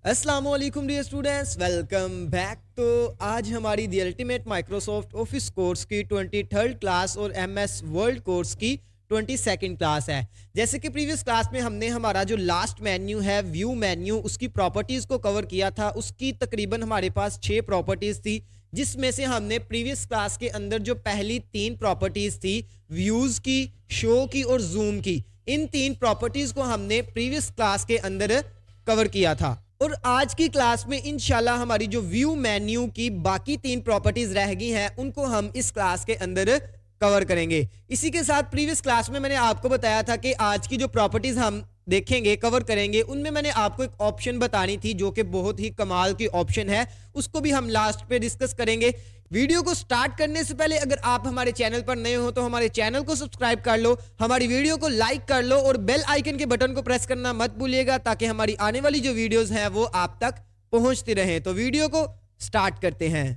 अस्सलामुअलैकुम dear students, welcome back. तो आज हमारी the ultimate Microsoft office course की 23rd क्लास और एमएस वर्ल्ड कोर्स की 22nd क्लास है। जैसे कि प्रीवियस क्लास में हमने हमारा जो लास्ट मेन्यू है व्यू मेन्यू, उसकी प्रॉपर्टीज़ को कवर किया था। उसकी तकरीबन हमारे पास 6 प्रॉपर्टीज़ थी, जिसमें से हमने प्रीवियस क्लास के अंदर जो पहली 3 प्रॉपर्टीज़ थी व्यूज़ की, शो की और जूम की, इन 3 प्रॉपर्टीज़ को हमने प्रीवियस क्लास के अंदर कवर किया था। और आज की क्लास में इंशाल्लाह हमारी जो व्यू मेन्यू की बाकी 3 प्रॉपर्टीज रह गई हैं उनको हम इस क्लास के अंदर कवर करेंगे। इसी के साथ प्रीवियस क्लास में मैंने आपको बताया था कि आज की जो प्रॉपर्टीज हम देखेंगे, कवर करेंगे, उनमें मैंने आपको एक ऑप्शन बतानी थी जो कि बहुत ही कमाल की ऑप्शन है, उसको भी हम लास्ट पे डिस्कस करेंगे। वीडियो को स्टार्ट करने से पहले अगर आप हमारे चैनल पर नए हो तो हमारे चैनल को सब्सक्राइब कर लो, हमारी वीडियो को लाइक कर लो और बेल आइकन के बटन को प्रेस करना मत भूलिएगा ताकि हमारी आने वाली जो वीडियोस हैं वो आप तक पहुंचती रहें। तो वीडियो को स्टार्ट करते हैं।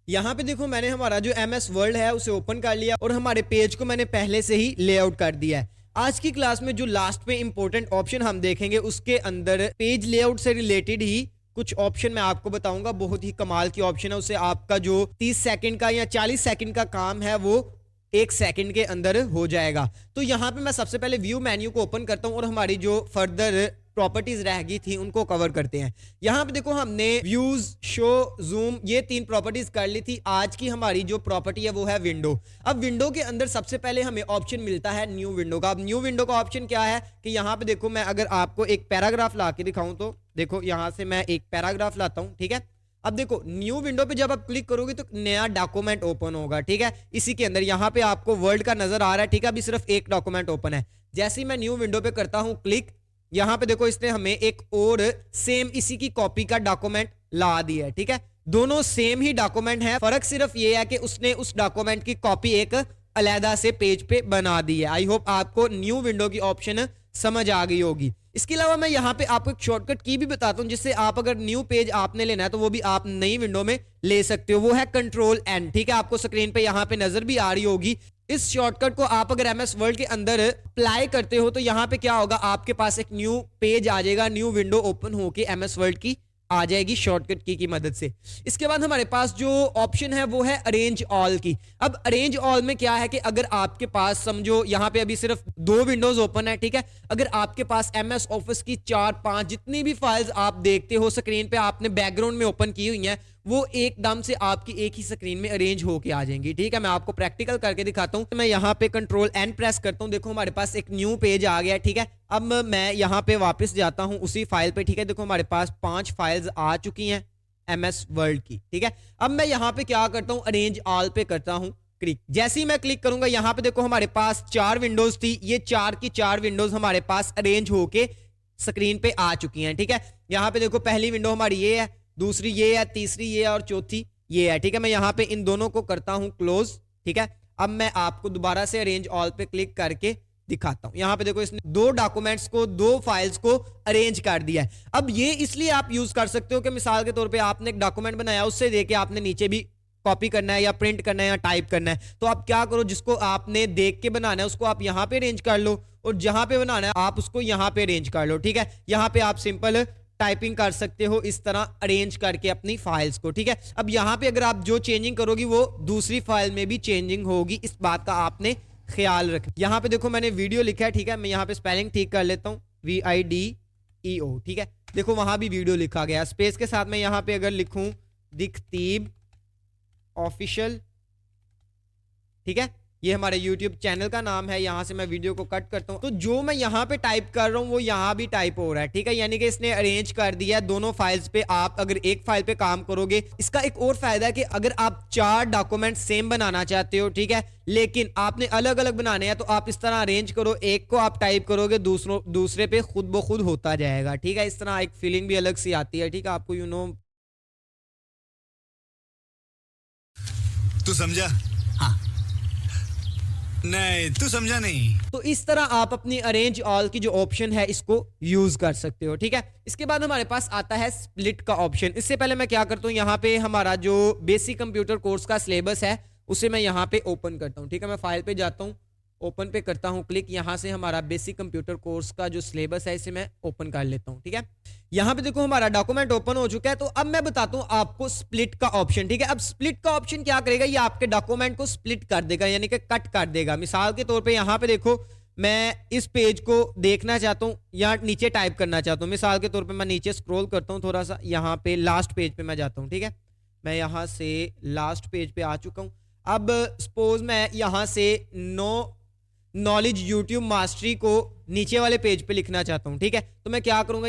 यहाँ पे देखो, मैंने हमारा जो एमएस वर्ल्ड है उसे ओपन कर लिया और हमारे पेज को मैंने पहले से ही लेआउट कर दिया है। आज की क्लास में जो लास्ट पे इंपॉर्टेंट ऑप्शन हम देखेंगे उसके अंदर पेज लेआउट से रिलेटेड ही कुछ ऑप्शन मैं आपको बताऊंगा। बहुत ही कमाल की ऑप्शन है, उससे आपका जो 30 सेकंड का या 40 सेकंड का काम है वो 1 सेकंड के अंदर हो जाएगा। तो यहाँ पे मैं सबसे पहले व्यू मेन्यू को ओपन करता हूँ और हमारी जो फर्दर प्रॉपर्टीज रह गई थी उनको कवर करते हैं। यहाँ पे देखो, हमने व्यूज, शो, जूम ये 3 प्रॉपर्टीज कर ली थी। आज की हमारी जो प्रॉपर्टी है वो है विंडो। अब विंडो के अंदर सबसे पहले हमें ऑप्शन मिलता है न्यू विंडो का। अब न्यू विंडो का ऑप्शन क्या है कि यहाँ पे देखो, मैं अगर आपको एक पैराग्राफ ला के दिखाऊं तो देखो, यहाँ से मैं एक पैराग्राफ लाता हूँ, ठीक है। अब देखो, न्यू विंडो पे जब आप क्लिक करोगे तो नया डॉक्यूमेंट ओपन होगा, ठीक है। इसी के अंदर यहाँ पे आपको वर्ल्ड का नजर आ रहा है, ठीक है। अभी सिर्फ एक डॉक्यूमेंट ओपन है। जैसे ही मैं न्यू विंडो पे करता हूँ क्लिक, यहाँ पे देखो इसने हमें एक और सेम इसी की कॉपी का डॉक्यूमेंट ला दिया है, ठीक है। दोनों सेम ही डॉक्यूमेंट है, फर्क सिर्फ ये है कि उसने उस डॉक्यूमेंट की कॉपी एक अलहदा से पेज पे बना दी है। आई होप आपको न्यू विंडो की ऑप्शन समझ आ गई होगी। इसके अलावा मैं यहाँ पे आपको एक शॉर्टकट की भी बताता हूँ, जिससे आप अगर न्यू पेज आपने लेना है तो वो भी आप नई विंडो में ले सकते हो। वो है Ctrl+N, ठीक है। आपको स्क्रीन पे यहाँ पे नजर भी आ रही होगी। इस शॉर्टकट को आप अगर एमएस वर्ल्ड के अंदर अप्लाई करते हो तो यहाँ पे क्या होगा, आपके पास एक न्यू पेज आ जाएगा, न्यू विंडो ओपन होके एमएस वर्ल्ड की आ जाएगी शॉर्टकट की मदद से। इसके बाद हमारे पास जो ऑप्शन है वो है अरेंज ऑल की। अब अरेंज ऑल में क्या है कि अगर आपके पास समझो यहाँ पे अभी सिर्फ 2 विंडोज ओपन है, ठीक है। अगर आपके पास एमएस ऑफिस की 4-5 जितनी भी फाइल्स आप देखते हो स्क्रीन पे आपने बैकग्राउंड में ओपन की हुई हैं, वो एकदम से आपकी एक ही स्क्रीन में अरेंज होके आ जाएंगी, ठीक है। मैं आपको प्रैक्टिकल करके दिखाता हूं। मैं यहाँ पे Ctrl+N प्रेस करता हूं, देखो हमारे पास एक न्यू पेज आ गया, ठीक है। अब मैं यहाँ पे वापस जाता हूं उसी फाइल पे, ठीक है। देखो हमारे पास 5 फाइल्स आ चुकी हैं एमएस वर्ल्ड की, ठीक है। अब मैं यहाँ पे क्या करता हूँ, अरेंज ऑल पे करता हूँ क्लिक। जैसे ही मैं क्लिक करूंगा यहाँ पे देखो हमारे पास 4 विंडोज थी, ये 4 की 4 विंडोज हमारे पास अरेंज होके स्क्रीन पे आ चुकी हैं, ठीक है। यहाँ पे देखो पहली विंडो हमारी ये है, दूसरी ये है, तीसरी ये है और चौथी ये है, ठीक है। मैं यहाँ पे इन दोनों को करता हूँ क्लोज, ठीक है। अब मैं आपको दोबारा से अरेंज ऑल पे क्लिक करके दिखाता हूँ। यहाँ पे देखो इसने 2 डॉक्यूमेंट्स को, 2 फाइल्स को अरेंज कर दिया है। अब ये इसलिए आप यूज कर सकते हो कि मिसाल के तौर पे आपने एक डॉक्यूमेंट बनाया, उससे देके आपने नीचे भी कॉपी करना है या प्रिंट करना है या टाइप करना है, तो आप क्या करो, जिसको आपने देख के बनाना है उसको आप यहाँ पे अरेंज कर लो और जहां पे बनाना है आप उसको यहाँ पे अरेंज कर लो, ठीक है। यहाँ पे आप सिंपल टाइपिंग कर सकते हो इस तरह अरेंज करके अपनी फाइल्स को, ठीक है। अब यहाँ पे अगर आप जो चेंजिंग करोगी वो दूसरी फाइल में भी चेंजिंग होगी, इस बात का आपने ख्याल रख। यहाँ पे देखो मैंने वीडियो लिखा है, ठीक है। मैं यहाँ पे स्पेलिंग ठीक कर लेता हूँ, VIDEO, ठीक है। देखो वहां भी वीडियो लिखा गया स्पेस के साथ। मैं यहाँ पे अगर लिखूं दिखतीब ऑफिशियल, ठीक है, ये हमारे YouTube चैनल का नाम है। यहां से मैं वीडियो को कट करता हूं तो जो मैं यहां पे टाइप कर रहा हूं वो यहां भी टाइप हो रहा है, ठीक है। यानी कि इसने अरेंज कर दिया दोनों फाइल्स पे। आप अगर एक फाइल पे काम करोगे, इसका एक और फायदा है कि अगर आप 4 डॉक्यूमेंट सेम बनाना चाहते हो, ठीक है, लेकिन आपने अलग अलग बनाने हैं, तो आप इस तरह अरेंज करो, एक को आप टाइप करोगे, दूसरे पे खुद ब खुद होता जाएगा, ठीक है। इस तरह एक फीलिंग भी अलग सी आती है, ठीक है। आपको तू समझा? हाँ। नहीं, तू समझा नहीं। तो इस तरह आप अपनी अरेंज ऑल की जो ऑप्शन है इसको यूज कर सकते हो, ठीक है। इसके बाद हमारे पास आता है स्प्लिट का ऑप्शन। इससे पहले मैं क्या करता हूँ, यहाँ पे हमारा जो बेसिक कंप्यूटर कोर्स का सिलेबस है उसे मैं यहाँ पे ओपन करता हूँ, ठीक है। मैं फाइल पे जाता हूँ, ओपन पे करता हूँ क्लिक, यहाँ से हमारा बेसिक कंप्यूटर कोर्स का जो सिलेबस है इसे मैं ओपन कर लेता हूँ, ठीक है। यहाँ पे देखो हमारा डॉक्यूमेंट ओपन हो चुका है। तो अब मैं बताता हूँ आपको स्प्लिट का ऑप्शन, ठीक है। अब स्प्लिट का ऑप्शन क्या करेगा, ये आपके डॉक्यूमेंट को स्प्लिट कर देगा, यानी कि कट कर देगा। मिसाल के तौर पर यहाँ पे देखो, मैं इस पेज को देखना चाहता हूँ या नीचे टाइप करना चाहता हूँ। मिसाल के तौर पे मैं नीचे स्क्रॉल करता हूँ थोड़ा सा, यहाँ पे लास्ट पेज पे मैं जाता हूँ, ठीक है। मैं यहाँ से लास्ट पेज पे आ चुका हूँ। अब सपोज मैं यहाँ से नॉलेज यूट्यूब मास्टरी को नीचे वाले पेज पे लिखना चाहता हूं, ठीक है। तो मैं क्या करूंगा,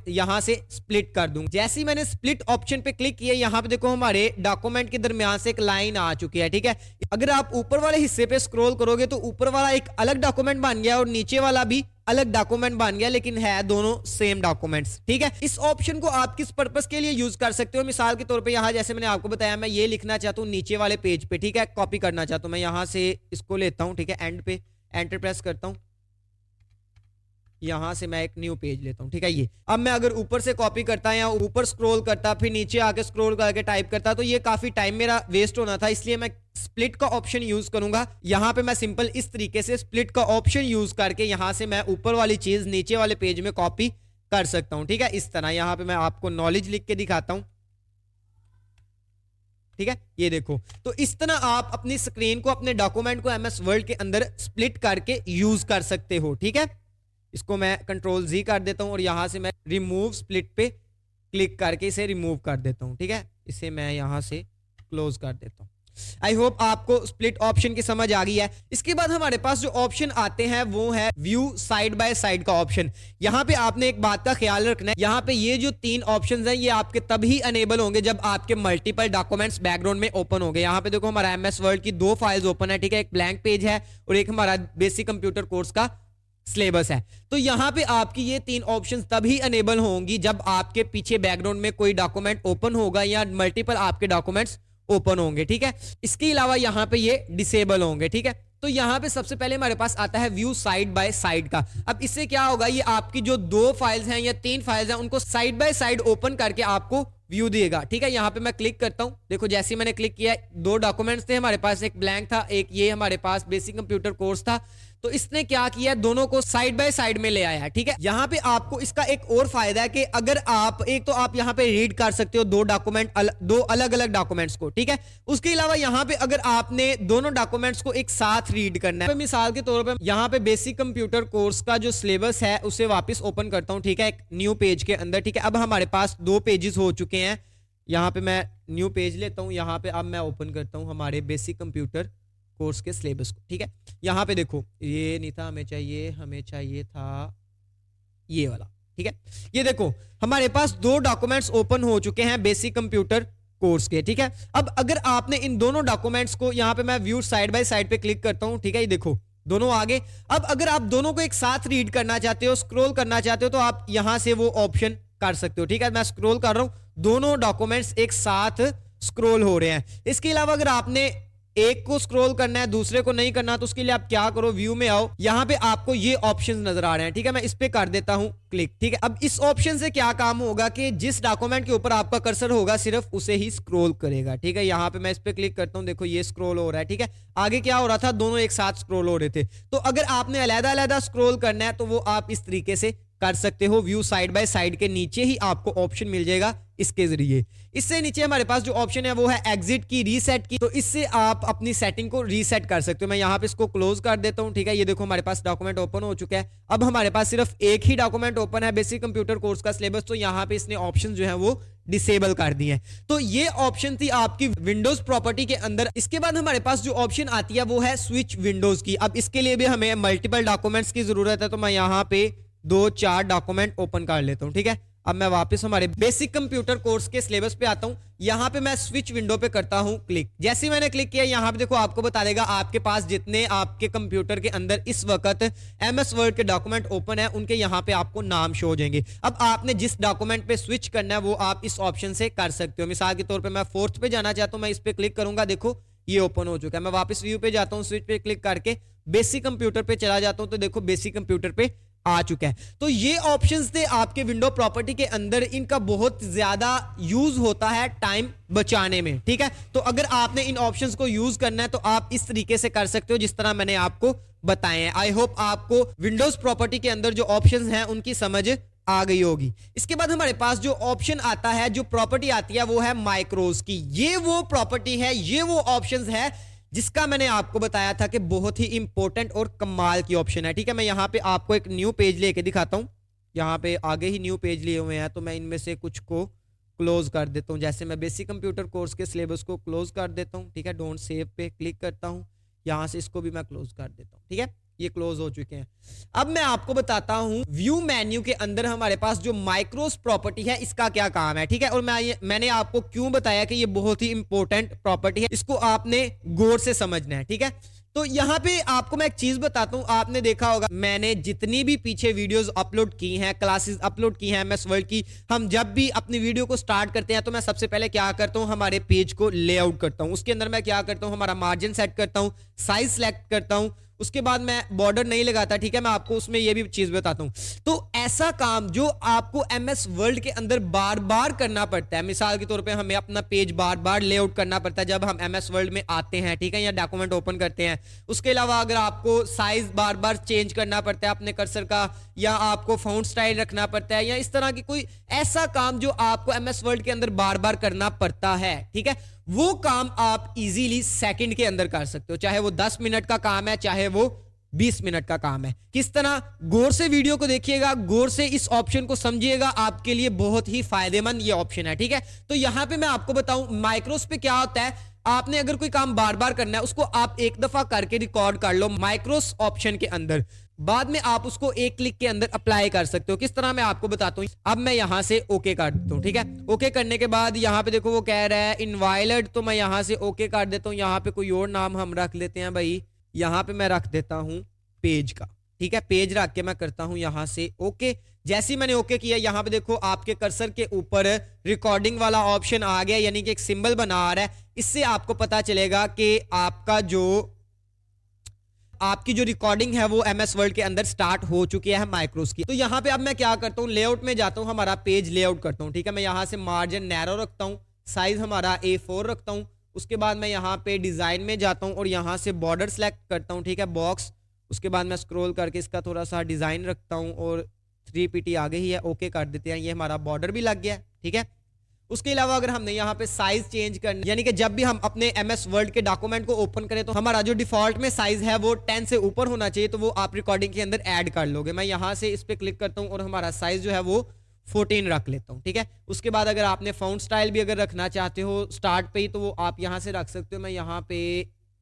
यहाँ से स्प्लिट कर दूंगा। जैसे ही मैंने स्प्लिट ऑप्शन पे क्लिक किया, यहाँ पे देखो हमारे डॉक्यूमेंट के दरमियान से एक लाइन आ चुकी है, ठीक है। अगर आप ऊपर वाले हिस्से पे स्क्रॉल करोगे तो ऊपर वाला एक अलग डॉक्यूमेंट बन गया और नीचे वाला भी अलग डॉक्यूमेंट बन गया, लेकिन है दोनों सेम डॉक्यूमेंट्स, ठीक है। इस ऑप्शन को आप किस पर्पस के लिए यूज कर सकते हो, मिसाल के तौर पे यहाँ जैसे मैंने आपको बताया, मैं ये लिखना चाहता हूँ नीचे वाले पेज पे, ठीक है, कॉपी करना चाहता हूँ। मैं यहाँ से इसको लेता हूँ, ठीक है, एंड पे एंटर प्रेस करता हूं, यहां से मैं एक न्यू पेज लेता हूं, ठीक है। ये अब मैं अगर ऊपर से कॉपी करता या ऊपर स्क्रॉल करता फिर नीचे आके स्क्रॉल करके टाइप करता तो ये काफी टाइम मेरा वेस्ट होना था, इसलिए मैं स्प्लिट का ऑप्शन यूज करूंगा। यहां पे मैं सिंपल इस तरीके से स्प्लिट का ऑप्शन यूज करके यहां से मैं ऊपर वाली चीज नीचे वाले पेज में कॉपी कर सकता हूं, ठीक है। इस तरह यहां पे मैं आपको नॉलेज लिख के दिखाता हूं, ठीक है। ये देखो, तो इस तरह आप अपनी स्क्रीन को, अपने डॉक्यूमेंट को एमएस वर्ड के अंदर स्प्लिट करके यूज कर सकते हो, ठीक है। इसको मैं कंट्रोल जी कर देता हूं और यहां से मैं रिमूव स्प्लिट पे क्लिक करके इसे रिमूव कर देता हूं, ठीक है। इसे मैं यहां से क्लोज कर देता हूं। आई होप आपको स्प्लिट ऑप्शन की समझ आ गई है। इसके बाद हमारे पास जो ऑप्शन आते हैं वो है व्यू साइड बाय साइड का ऑप्शन। यहाँ पे आपने एक बात का ख्याल रखना है, यहाँ पे ये जो तीन ऑप्शंस हैं ये आपके तभी अनेबल होंगे जब आपके मल्टीपल डॉक्यूमेंट्स बैकग्राउंड में ओपन होंगे। यहाँ पे देखो हमारा एमएस वर्ड की दो फाइल्स ओपन है, ठीक है, एक ब्लैंक पेज है और एक हमारा बेसिक कंप्यूटर कोर्स का सिलेबस है। तो यहाँ पे आपकी ये तीन ऑप्शंस तभी अनेबल होंगी जब आपके पीछे बैकग्राउंड में कोई डॉक्यूमेंट ओपन होगा या मल्टीपल आपके डॉक्यूमेंट्स ओपन होंगे, ठीक है। इसके अलावा यहाँ पे ये डिसेबल होंगे, ठीक है। तो यहाँ पे सबसे पहले हमारे पास आता है व्यू साइड बाय साइड का। अब इससे क्या होगा, ये आपकी जो दो फाइल्स हैं या तीन फाइल्स हैं उनको साइड बाय साइड ओपन करके आपको व्यू देगा, ठीक है। यहाँ पे मैं क्लिक करता हूं, देखो जैसे मैंने क्लिक किया दो डॉक्यूमेंट्स थे हमारे पास, एक ब्लैंक था, एक ये हमारे पास बेसिक कंप्यूटर कोर्स था। तो इसने क्या किया, दोनों को साइड बाय साइड में ले आया, ठीक है। यहाँ पे आपको इसका एक और फायदा है कि अगर आप एक तो आप यहाँ पे रीड कर सकते हो दो अलग अलग डॉक्यूमेंट्स को, ठीक है। उसके अलावा यहाँ पे अगर आपने दोनों डॉक्यूमेंट्स को एक साथ रीड करना है, मिसाल के तौर पर यहाँ पे बेसिक कंप्यूटर कोर्स का जो सिलेबस है उसे वापस ओपन करता हूँ, ठीक है, एक न्यू पेज के अंदर, ठीक है। अब हमारे पास दो पेजेस हो चुके हैं। यहाँ पे मैं न्यू पेज लेता हूँ, यहाँ पे अब मैं ओपन करता हूँ हमारे बेसिक कंप्यूटर कोर्स के सिलेबस को, ठीक है। यहाँ पे देखो ये नहीं था, हमें चाहिए था ये वाला, ठीक है। ये देखो हमारे पास दो डॉक्यूमेंट्स ओपन हो चुके हैं बेसिक कंप्यूटर कोर्स के, ठीक है। अब अगर आपने इन दोनों डॉक्यूमेंट्स को, यहाँ पे मैं व्यू साइड बाय साइड पे क्लिक करता हूँ, ठीक है, ये देखो दोनों आगे। अब अगर आप दोनों को एक साथ रीड करना चाहते हो, स्क्रॉल करना चाहते हो, तो आप यहां से वो ऑप्शन कर सकते हो, ठीक है। मैं स्क्रॉल कर रहा हूं, दोनों डॉक्यूमेंट्स एक साथ स्क्रॉल हो रहे हैं। इसके अलावा अगर आपने एक को स्क्रॉल करना है दूसरे को नहीं करना, तो उसके लिए आप क्या करो, व्यू में आओ, यहां पे आपको ये ऑप्शंस नजर आ रहे हैं, ठीक है। मैं इस पे कर देता हूं क्लिक, ठीक है। अब इस ऑप्शन से क्या काम होगा कि जिस डॉक्यूमेंट के ऊपर आपका कर्सर होगा सिर्फ उसे ही स्क्रॉल करेगा, ठीक है। यहां पे मैं इस पे क्लिक करता हूं, देखो ये स्क्रॉल हो रहा है, ठीक है। आगे क्या हो रहा था, दोनों एक साथ स्क्रॉल हो रहे थे। तो अगर आपने अलग-अलग स्क्रॉल करना है तो वो आप इस तरीके से कर सकते हो। व्यू साइड बाय साइड के नीचे ही आपको ऑप्शन मिल जाएगा इसके जरिए। इससे नीचे हमारे पास जो ऑप्शन है वो है एग्जिट की, रीसेट की। तो इससे आप अपनी सेटिंग को रीसेट कर सकते हो। मैं यहाँ पे इसको क्लोज कर देता हूँ, ठीक है। ये देखो हमारे पास डॉक्यूमेंट ओपन हो चुका है। अब हमारे पास सिर्फ एक ही डॉक्यूमेंट ओपन है, बेसिक कंप्यूटर कोर्स का सिलेबस। तो यहाँ पे इसने ऑप्शन जो है वो डिसेबल कर दिए। तो ये ऑप्शन थी आपकी विंडोज प्रॉपर्टी के अंदर। इसके बाद हमारे पास जो ऑप्शन आती है वो है स्विच विंडोज की। अब इसके लिए भी हमें मल्टीपल डॉक्यूमेंट्स की जरूरत है, तो मैं यहाँ पे 2-4 डॉक्यूमेंट ओपन कर लेता हूं, ठीक है। अब मैं वापस हमारे बेसिक कंप्यूटर कोर्स के सिलेबस पे आता हूं। यहां पे मैं स्विच विंडो पे करता हूं क्लिक। जैसे ही मैंने क्लिक किया, यहां पे देखो आपको बता देगा आपके पास जितने आपके कंप्यूटर के अंदर इस वक्त एमएस वर्ड के डॉक्यूमेंट ओपन है उनके यहां पे आपको नाम शो हो जाएंगे। अब आपने जिस डॉक्यूमेंट पे स्विच करना है वो आप इस ऑप्शन से कर सकते हो। मिसाल के तौर पर मैं 4th पे जाना चाहता हूं, मैं इस पे क्लिक करूंगा, देखो ये ओपन हो चुका है। मैं वापस व्यू पे जाता हूं, स्विच पे क्लिक करके बेसिक कंप्यूटर पे चला जाता हूं, तो देखो बेसिक कंप्यूटर पे आ चुका है। तो ये ऑप्शंस थे आपके विंडो प्रॉपर्टी के अंदर, इनका बहुत ज्यादा यूज होता है टाइम बचाने में, ठीक है। तो अगर आपने इन ऑप्शंस को यूज करना है तो आप इस तरीके से कर सकते हो जिस तरह मैंने आपको बताए हैं। आई होप आपको विंडोज प्रॉपर्टी के अंदर जो ऑप्शंस हैं उनकी समझ आ गई होगी। इसके बाद हमारे पास जो ऑप्शन आता है, जो प्रॉपर्टी आती है, वो है माइक्रोज की। ये वो प्रॉपर्टी है, ये वो ऑप्शंस है जिसका मैंने आपको बताया था कि बहुत ही इंपॉर्टेंट और कमाल की ऑप्शन है, ठीक है। मैं यहां पे आपको एक न्यू पेज लेके दिखाता हूं। यहां पे आगे ही न्यू पेज लिए हुए हैं, तो मैं इनमें से कुछ को क्लोज कर देता हूं। जैसे मैं बेसिक कंप्यूटर कोर्स के सिलेबस को क्लोज कर देता हूं, ठीक है। डोंट सेव पे क्लिक करता हूं, यहां से इसको भी मैं क्लोज कर देता हूं, ठीक है। ये क्लोज हो चुके हैं। अब मैं आपको बताता हूं व्यू मेन्यू के अंदर हमारे पास जो माइक्रोस प्रॉपर्टी है इसका क्या काम है, ठीक है। और मैंने आपको क्यों बताया कि ये बहुत ही इंपॉर्टेंट प्रॉपर्टी है, इसको आपने गौर से समझना है, ठीक है। तो यहां पे आपको मैं एक चीज बताता हूं, आपने देखा होगा मैंने जितनी भी पीछे वीडियोस अपलोड की हैं, क्लासेस अपलोड की हैं एमएस वर्ड की, हम जब भी अपनी वीडियो को स्टार्ट करते हैं तो मैं सबसे पहले क्या करता हूं, हमारे पेज को लेआउट करता हूं। उसके अंदर मैं क्या करता हूं, हमारा मार्जिन सेट करता हूं, साइज सेलेक्ट करता हूं, उसके बाद मैं बॉर्डर नहीं लगाता, ठीक है। मैं आपको उसमें ये भी चीज बताता हूं। तो ऐसा काम जो आपको एमएस वर्ल्ड के अंदर बार बार करना पड़ता है, मिसाल के तौर पे हमें अपना पेज बार बार लेआउट करना पड़ता है जब हम एमएस वर्ल्ड में आते हैं, ठीक है, या डॉक्यूमेंट ओपन करते हैं। उसके अलावा अगर आपको साइज बार बार चेंज करना पड़ता है अपने कर्सर का, या आपको फॉन्ट स्टाइल रखना पड़ता है, या इस तरह की कोई ऐसा काम जो आपको एमएस वर्ल्ड के अंदर बार बार करना पड़ता है, ठीक है, वो काम आप इजीली सेकंड के अंदर कर सकते हो। चाहे वो 10 मिनट का काम है, चाहे वो 20 मिनट का काम है। किस तरह, गौर से वीडियो को देखिएगा, गौर से इस ऑप्शन को समझिएगा, आपके लिए बहुत ही फायदेमंद ये ऑप्शन है, ठीक है। तो यहां पे मैं आपको बताऊं माइक्रोस पे क्या होता है। आपने अगर कोई काम बार बार करना है, उसको आप एक दफा करके रिकॉर्ड कर लो माइक्रोस ऑप्शन के अंदर, बाद में आप उसको एक क्लिक के अंदर अप्लाई कर सकते हो। किस तरह मैं आपको बताता हूं। अब मैं यहां से ओके कर देता हूं, ठीक है। ओके करने के बाद यहां पे देखो वो कह रहा है इनवायलेट, तो मैं यहां से ओके कर देता हूं। यहां पे कोई और नाम हम रख लेते हैं भाई, यहां पे मैं रख देता हूं पेज का, ठीक है। पेज रख के मैं करता हूं यहां से ओके। जैसे ही मैंने ओके किया, यहां पे देखो आपके कर्सर के ऊपर रिकॉर्डिंग वाला ऑप्शन आ गया, यानी कि एक सिंबल बना आ रहा है। इससे आपको पता चलेगा कि आपकी जो रिकॉर्डिंग है वो एमएस वर्ल्ड के अंदर स्टार्ट हो चुकी है माइक्रोस की। तो यहां पे अब मैं क्या करता हूं, लेआउट में जाता हूं, हमारा पेज लेआउट करता हूं, ठीक है। मैं यहां से मार्जिन नैरो रखता हूं, साइज हमारा A4 रखता हूं। उसके बाद मैं यहां पे डिजाइन में जाता हूं और यहां से बॉर्डर सेलेक्ट करता हूं, ठीक है, बॉक्स। उसके बाद मैं स्क्रॉल करके इसका थोड़ा सा डिजाइन रखता हूं और 3pt आगे ही है, ओके कर देते हैं। ये हमारा बॉर्डर भी लग गया, ठीक है। उसके अलावा अगर हमने यहाँ पे साइज चेंज करना, यानी कि जब भी हम अपने एमएस वर्ल्ड के डॉक्यूमेंट को ओपन करें तो हमारा जो डिफॉल्ट में साइज है वो 10 से ऊपर होना चाहिए, तो वो आप रिकॉर्डिंग के अंदर ऐड कर लोगे। मैं यहाँ से इस पे क्लिक करता हूँ और हमारा साइज जो है वो 14 रख लेता हूँ, ठीक है। उसके बाद अगर आपने फॉन्ट स्टाइल भी अगर रखना चाहते हो स्टार्ट पे ही, तो वो आप यहाँ से रख सकते हो। मैं यहाँ पे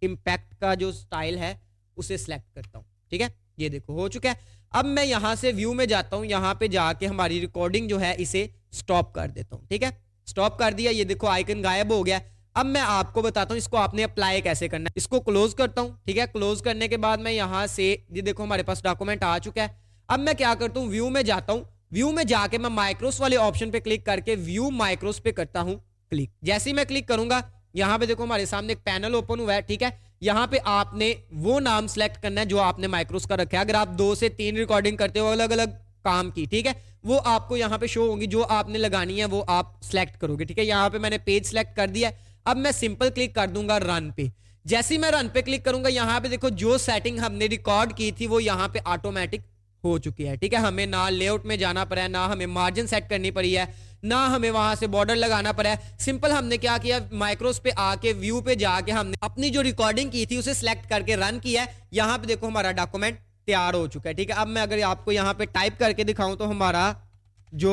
इम्पैक्ट का जो स्टाइल है उसे सिलेक्ट करता हूँ, ठीक है। ये देखो हो चुका है। अब मैं यहाँ से व्यू में जाता हूँ, यहाँ पे जाके हमारी रिकॉर्डिंग जो है इसे स्टॉप कर देता हूँ, ठीक है। स्टॉप कर दिया, ये देखो आइकन गायब हो गया। अब मैं आपको बताता हूँ इसको आपने अप्लाई कैसे करना है। इसको क्लोज करता हूँ, ठीक है। क्लोज करने के बाद मैं यहाँ से, ये देखो हमारे पास डॉक्यूमेंट आ चुका है। अब मैं क्या करता हूँ, व्यू में जाता हूँ। व्यू में जाके मैं माइक्रोस वाले ऑप्शन पे क्लिक करके व्यू माइक्रोस पे करता हूँ क्लिक। जैसे ही मैं क्लिक करूंगा, यहाँ पे देखो हमारे सामने एक पैनल ओपन हुआ है, ठीक है। यहाँ पे आपने वो नाम सेलेक्ट करना है जो आपने माइक्रोस का रखा है। अगर आप 2 से 3 रिकॉर्डिंग करते हो अलग अलग काम की, ठीक है, वो आपको यहाँ पे शो होंगी। जो आपने लगानी है वो आप सिलेक्ट करोगे, ठीक है। यहाँ पे मैंने पेज सिलेक्ट कर दिया। अब मैं सिंपल क्लिक कर दूंगा रन पे। जैसे ही मैं रन पे क्लिक करूंगा, यहाँ पे देखो जो सेटिंग हमने रिकॉर्ड की थी वो यहाँ पे ऑटोमेटिक हो चुकी है, ठीक है। हमें ना लेआउट में जाना पड़ा है, ना हमें मार्जिन सेट करनी पड़ी है, ना हमें वहां से बॉर्डर लगाना पड़ा है। सिंपल हमने क्या किया, माइक्रोस पे आके व्यू पे जाके हमने अपनी जो रिकॉर्डिंग की थी उसे सिलेक्ट करके रन किया है। यहाँ पे देखो हमारा डॉक्यूमेंट तैयार हो चुका है, ठीक है। अब मैं अगर आपको यहाँ पे टाइप करके दिखाऊं तो हमारा जो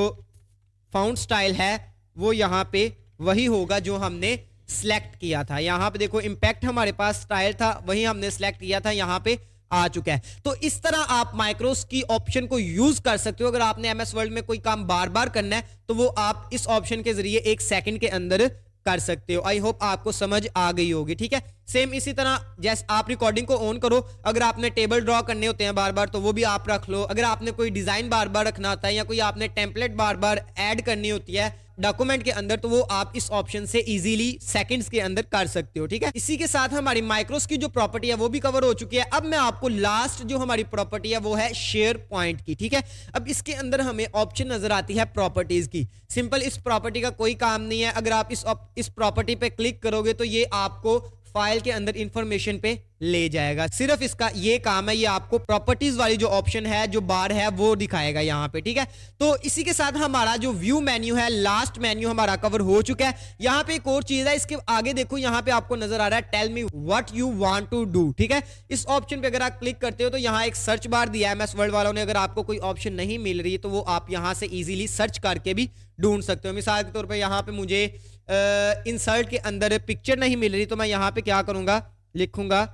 फाउंट स्टाइल है वो यहाँ पे वही होगा जो हमने सिलेक्ट किया था। यहाँ पे देखो इंपैक्ट हमारे पास स्टाइल था, वही हमने सिलेक्ट किया था, यहाँ पे आ चुका है। तो इस तरह आप माइक्रोस की ऑप्शन को यूज कर सकते हो। अगर आपने एमएस वर्ल्ड में कोई काम बार बार करना है तो वो आप इस ऑप्शन के जरिए 1 सेकंड के अंदर कर सकते हो। आई होप आपको समझ आ गई होगी, ठीक है। सेम इसी तरह जैसे आप रिकॉर्डिंग को ऑन करो, अगर आपने टेबल ड्रॉ करने होते हैं बार बार तो वो भी आप रख लो, अगर आपने कोई डिजाइन बार बार रखना होता है या कोई आपने टेम्पलेट बार बार ऐड करनी होती है डॉक्यूमेंट के अंदर, तो वो आप इस ऑप्शन से इजीली सेकंड्स के अंदर कर सकते हो। ठीक है, इसी के साथ हमारी माइक्रोस की जो प्रॉपर्टी है वो भी कवर हो चुकी है। अब मैं आपको लास्ट जो हमारी प्रॉपर्टी है वो है शेयर पॉइंट की। ठीक है, अब इसके अंदर हमें ऑप्शन नजर आती है प्रॉपर्टीज की। सिंपल इस प्रॉपर्टी का कोई काम नहीं है, अगर आप इस प्रॉपर्टी पे क्लिक करोगे तो ये आपको फाइल के अंदर इंफॉर्मेशन पे ले जाएगा। सिर्फ इसका ये काम है, ये आपको प्रॉपर्टीज वाली जो ऑप्शन है जो बार है वो दिखाएगा यहाँ पे। ठीक है, तो इसी के साथ हमारा जो व्यू मेन्यू है, लास्ट मेन्यू हमारा कवर हो चुका है। यहाँ पे एक और चीज है, इसके आगे देखो यहाँ पे आपको नजर आ रहा है tell me what you want to do. ठीक है, इस ऑप्शन पे अगर आप क्लिक करते हो तो यहाँ एक सर्च बार दिया है एमएस वर्ड वालों ने, अगर आपको कोई ऑप्शन नहीं मिल रही तो वो आप यहाँ से इजीली सर्च करके भी ढूंढ सकते हो। मिसाल के तौर पर यहाँ पे मुझे इंसर्ट के अंदर पिक्चर नहीं मिल रही तो मैं यहाँ पे क्या करूंगा, लिखूंगा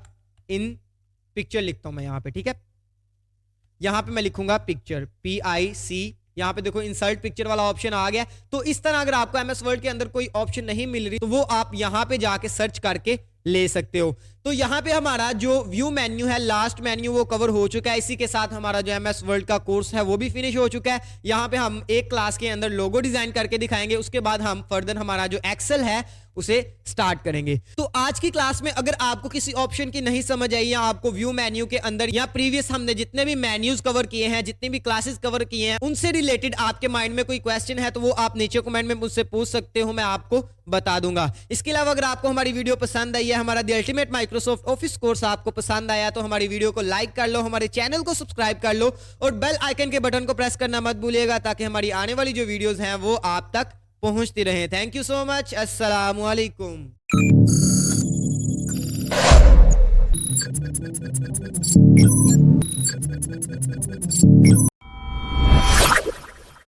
इन पिक्चर, लिखता हूं मैं यहाँ पे। ठीक है, यहाँ पे मैं लिखूंगा पिक्चर, PIC, यहाँ पे देखो इंसर्ट पिक्चर वाला ऑप्शन आ गया। तो इस तरह अगर आपको एमएस वर्ड के अंदर कोई ऑप्शन नहीं मिल रही तो वो आप यहाँ पे जाके सर्च करके ले सकते हो। तो यहाँ पे हमारा जो व्यू मेन्यू है, लास्ट मेन्यू, वो कवर हो चुका है। इसी के साथ हमारा जो एमएस वर्ड का कोर्स है वो भी फिनिश हो चुका है। यहाँ पे हम एक क्लास के अंदर लोगो डिजाइन करके दिखाएंगे, उसके बाद हम फर्दर हमारा जो एक्सेल है उसे स्टार्ट करेंगे। तो आज की क्लास में अगर आपको किसी ऑप्शन की नहीं समझ आई या आपको व्यू मेन्यू के अंदर या प्रीवियस हमने जितने भी मेन्यूज कवर किए हैं, जितनी भी क्लासेस कवर किए हैं, उनसे रिलेटेड आपके माइंड में कोई क्वेश्चन है तो वो आप नीचे कमेंट में मुझसे पूछ सकते हो, मैं आपको बता दूंगा। इसके अलावा अगर आपको हमारी वीडियो पसंद आई है, हमारा the ultimate Microsoft office course आपको पसंद आया तो हमारी वीडियो को लाइक कर लो, हमारे चैनल को सब्सक्राइब कर लो और बेल आइकन के बटन को प्रेस करना मत भूलिएगा ताकि हमारी आने वाली जो वीडियोस हैं वो आप तक पहुंचती रहे। Thank you so much. अस्सलामु अलैकुम।